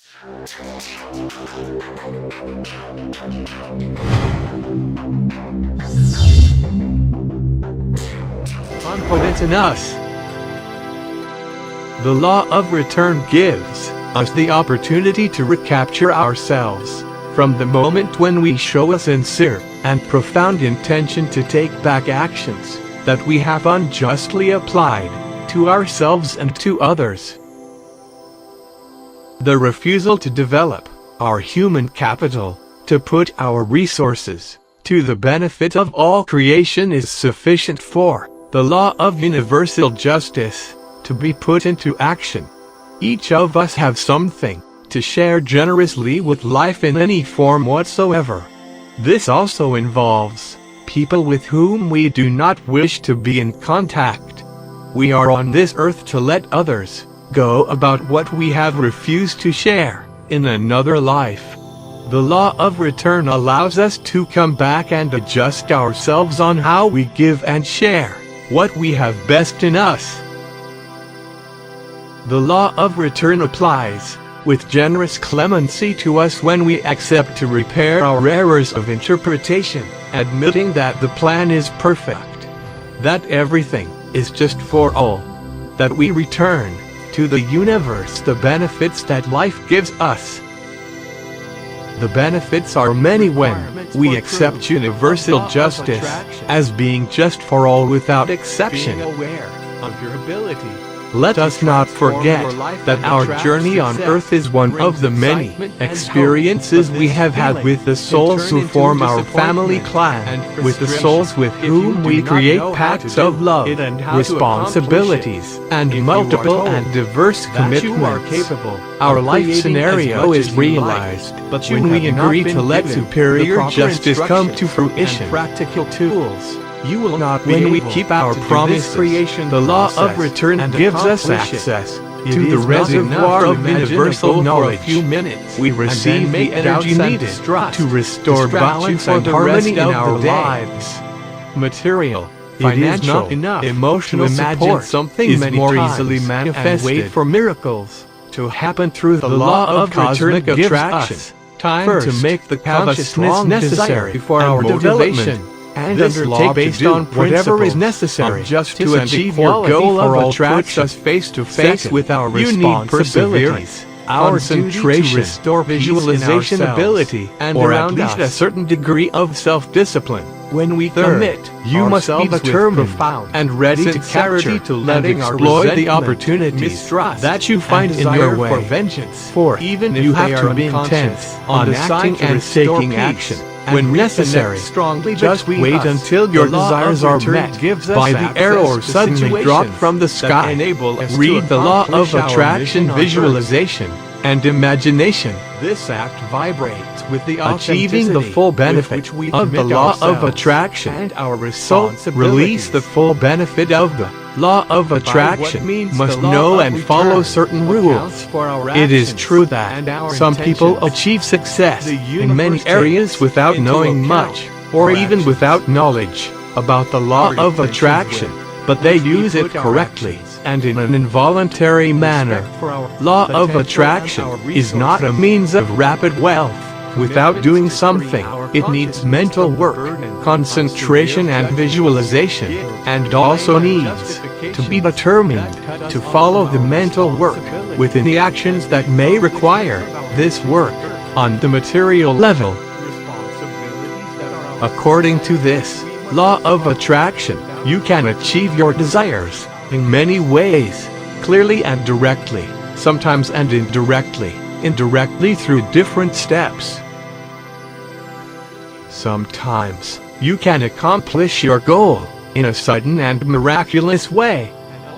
Confidence in us. The law of return gives us the opportunity to recapture ourselves from the moment when we show a sincere and profound intention to take back actions that we have unjustly applied to ourselves and to others. The refusal to develop our human capital, to put our resources to the benefit of all creation, is sufficient for the law of universal justice to be put into action. Each of us have something to share generously with life in any form whatsoever. This also involves people with whom we do not wish to be in contact. We are on this earth to let others go about what we have refused to share in another life. The law of return allows us to come back and adjust ourselves on how we give and share what we have best in us. The law of return applies with generous clemency to us when we accept to repair our errors of interpretation, admitting that the plan is perfect, that everything is just for all, that we return to the universe the benefits that life gives us. The benefits are many when we accept universal justice as being just for all without exception. Let us not forget that our journey on earth is one of the many experiences we have had with the souls who form our family clan, with the souls with whom we create pacts of love, responsibilities, and multiple and diverse commitments. Our life scenario is realized when we agree to let superior justice come to fruition. Practical tools. You will not when we keep our promises. The law of return gives us access to the reservoir of universal knowledge. We receive the energy needed to restore balance and harmony in our lives. Material, financial, emotional support is more easily manifested. Wait for miracles to happen through the law of cosmic attraction. Time to make the consciousness necessary for our development. And this law based on whatever is necessary just to achieve your goal of attraction us face to face with our responsibilities, our concentration, restore visualization ability, and or at least a certain degree of self-discipline. When we commit, you must be determined and ready to capture and exploit the opportunities that you find in your way. For vengeance, for even if you have to be intense on acting and taking action. When necessary, just wait until your desires are met by the arrow or suddenly dropped from the sky. Read the law of attraction, visualization, and imagination. This act vibrates with the achieving the full benefit of the law of attraction, and our so release the full benefit of the law of attraction. Must know and follow certain rules. It is true that some people achieve success in many areas without knowing much, or even without knowledge about the law of attraction, but they use it correctly and in an involuntary manner. Law of attraction is not a means of rapid wealth. Without doing something, it needs mental work, concentration and visualization, and also needs to be determined to follow the mental work within the actions that may require this work on the material level. According to this law of attraction, you can achieve your desires in many ways, clearly and directly, sometimes and indirectly through different steps. Sometimes, you can accomplish your goal in a sudden and miraculous way.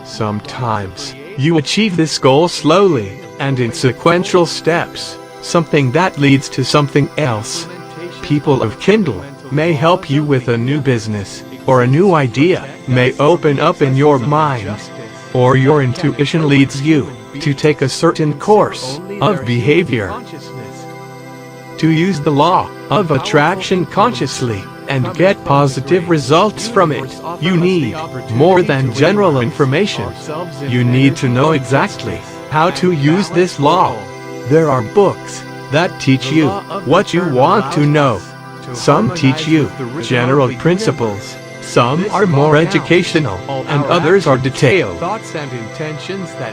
Sometimes, you achieve this goal slowly and in sequential steps, something that leads to something else. People of Kindle may help you with a new business, or a new idea may open up in your mind, or your intuition leads you to take a certain course of behavior. To use the law of attraction consciously and get positive results from it, you need more than general information. You need to know exactly how to use this law. There are books that teach you what you want to know. Some teach you general principles, some are more educational, and others are detailed.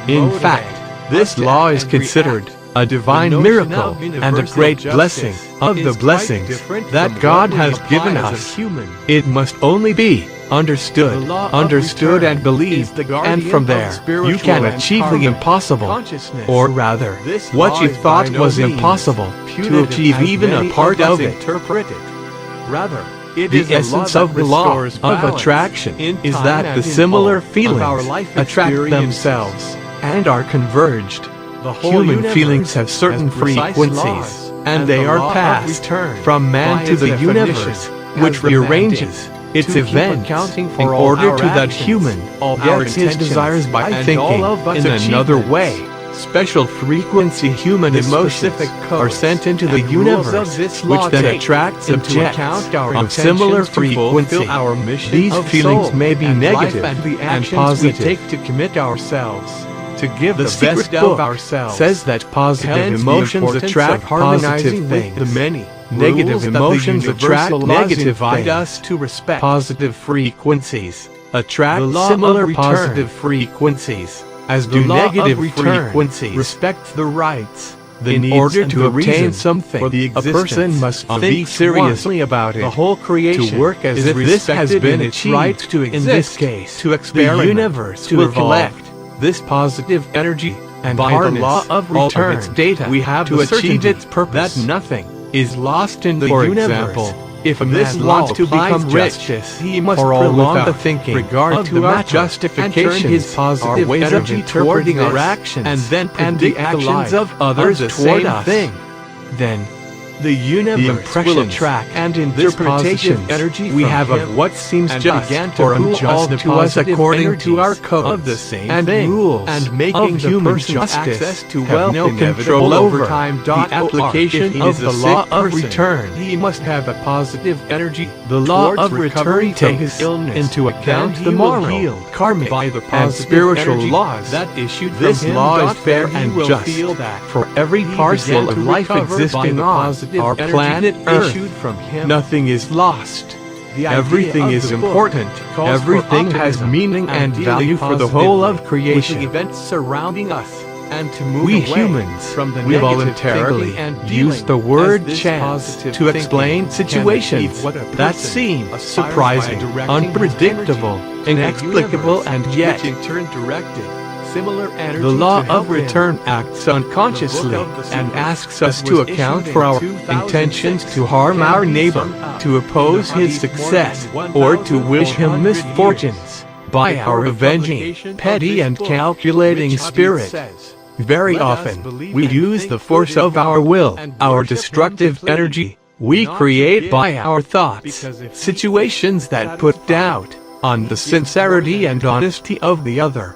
In fact, this law is considered a divine miracle and a great blessing of the blessings that God has given us. It must only be understood and believed, and from there, you can achieve the impossible, or rather, what you thought was impossible, to achieve even a part of it. The essence of the law of attraction is that the similar feelings attract themselves and are converged. Human feelings have certain frequencies, and they are passed from man to the universe, which rearranges its events in order to that human gets his desires by thinking in another way. Special frequency human emotions are sent into the universe, which then attracts objects of similar frequency. These feelings may be negative and positive. To commit ourselves to give the best of ourselves says that positive emotions attract positive things. The many negative emotions attract negative things. To respect positive frequencies attract similar positive frequencies, as do negative frequencies. Respect the rights. In order to obtain something, a person must think seriously about it. The whole creation to work as if this has been its right to exist. In this case, to experiment, the universe will collect this positive energy and by the law of return all of its data we have to achieve its purpose. That nothing is lost in the universe. If a man wants to become rich, he must prolong the thinking regard to our justifications, his positive ways of interpreting our actions, and then predict the actions of others toward us. Then the universe will attract and interpretation energy we have of what seems just or unjust to us according to our code of the same and rules and making human justice to have no control over time. The application of the law of return. He must have a positive energy. The law of return takes into account the moral, karmic, and spiritual laws that issued. This law is fair and just for every parcel of life existing on our planet Earth. Nothing is lost. Everything is important. Everything has meaning and value for the whole of creation. Events surrounding us, and to move we humans, we voluntarily use the word chance to explain situations that seem surprising, unpredictable, inexplicable, and yet in turn directed. The law of return acts unconsciously and asks us to account for our intentions to harm our neighbor, to oppose his success, or to wish him misfortunes by our avenging, petty and calculating spirit. Very often, we use the force of our will, our destructive energy, we create by our thoughts, situations that put doubt on the sincerity and honesty of the other.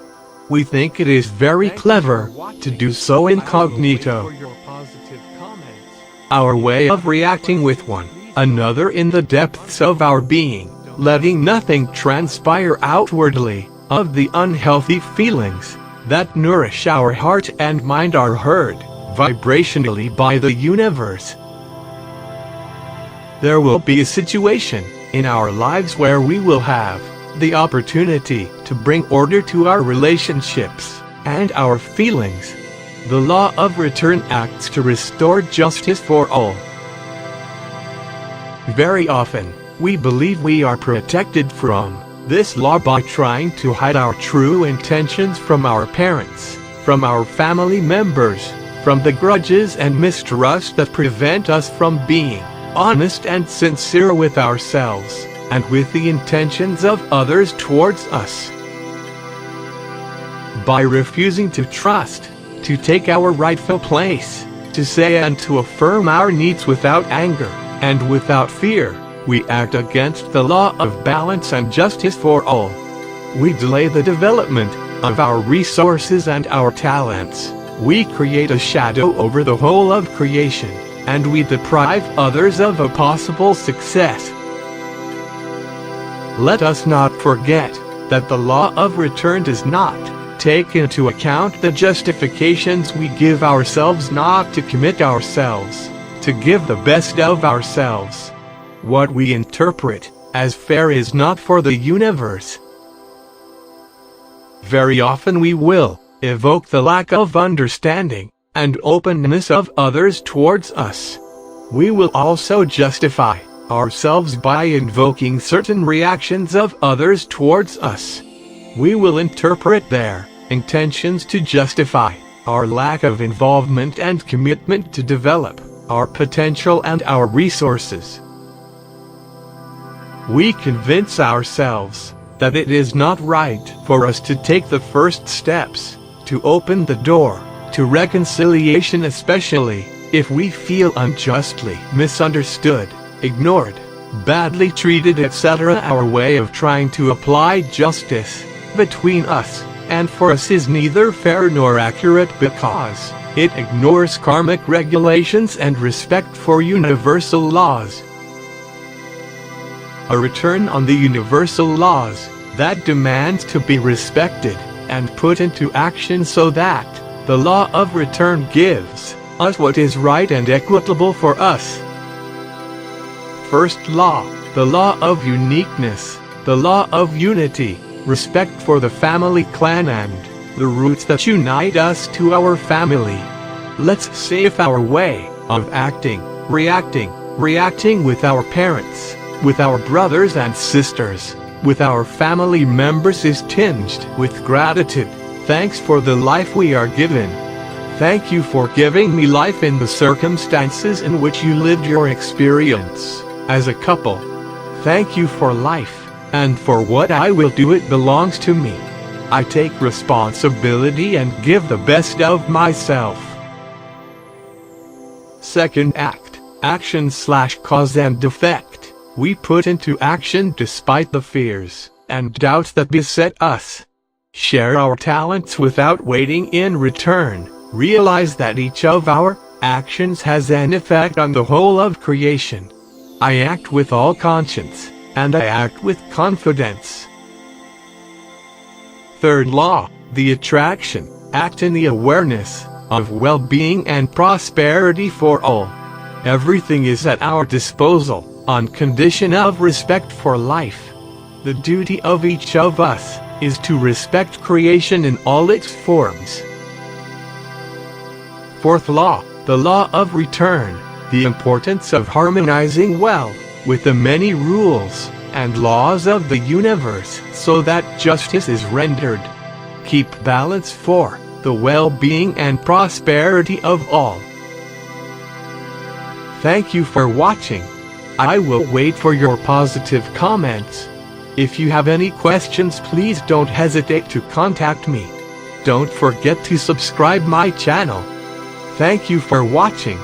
We think it is very clever to do so incognito. Our way of reacting with one another in the depths of our being, letting nothing transpire outwardly of the unhealthy feelings that nourish our heart and mind are heard vibrationally by the universe. There will be a situation in our lives where we will have the opportunity to bring order to our relationships and our feelings. The law of return acts to restore justice for all. Very often, we believe we are protected from this law by trying to hide our true intentions from our parents, from our family members, from the grudges and mistrust that prevent us from being honest and sincere with ourselves and with the intentions of others towards us. By refusing to trust, to take our rightful place, to say and to affirm our needs without anger and without fear, we act against the law of balance and justice for all. We delay the development of our resources and our talents. We create a shadow over the whole of creation, and we deprive others of a possible success. Let us not forget that the law of return does not take into account the justifications we give ourselves not to commit ourselves, to give the best of ourselves. What we interpret as fair is not for the universe. Very often we will evoke the lack of understanding and openness of others towards us. We will also justify ourselves by invoking certain reactions of others towards us. We will interpret their intentions to justify our lack of involvement and commitment to develop our potential and our resources. We convince ourselves that it is not right for us to take the first steps to open the door to reconciliation, especially if we feel unjustly misunderstood, ignored, badly treated, etc. Our way of trying to apply justice between us and for us is neither fair nor accurate because it ignores karmic regulations and respect for universal laws. A return on the universal laws that demands to be respected and put into action so that the law of return gives us what is right and equitable for us. First law, the law of uniqueness, the law of unity, respect for the family clan and the roots that unite us to our family. Let's say if our way of acting, reacting with our parents, with our brothers and sisters, with our family members is tinged with gratitude. Thanks for the life we are given. Thank you for giving me life in the circumstances in which you lived your experience as a couple. Thank you for life, and for what I will do, it belongs to me. I take responsibility and give the best of myself. Second act, action/cause and effect. We put into action despite the fears and doubts that beset us. Share our talents without waiting in return. Realize that each of our actions has an effect on the whole of creation. I act with all conscience, and I act with confidence. Third law, the attraction. Act in the awareness of well-being and prosperity for all. Everything is at our disposal, on condition of respect for life. The duty of each of us is to respect creation in all its forms. Fourth law, the law of return. The importance of harmonizing well with the many rules and laws of the universe so that justice is rendered. Keep balance for the well-being and prosperity of all. Thank you for watching. I will wait for your positive comments. If you have any questions, please don't hesitate to contact me. Don't forget to subscribe my channel. Thank you for watching.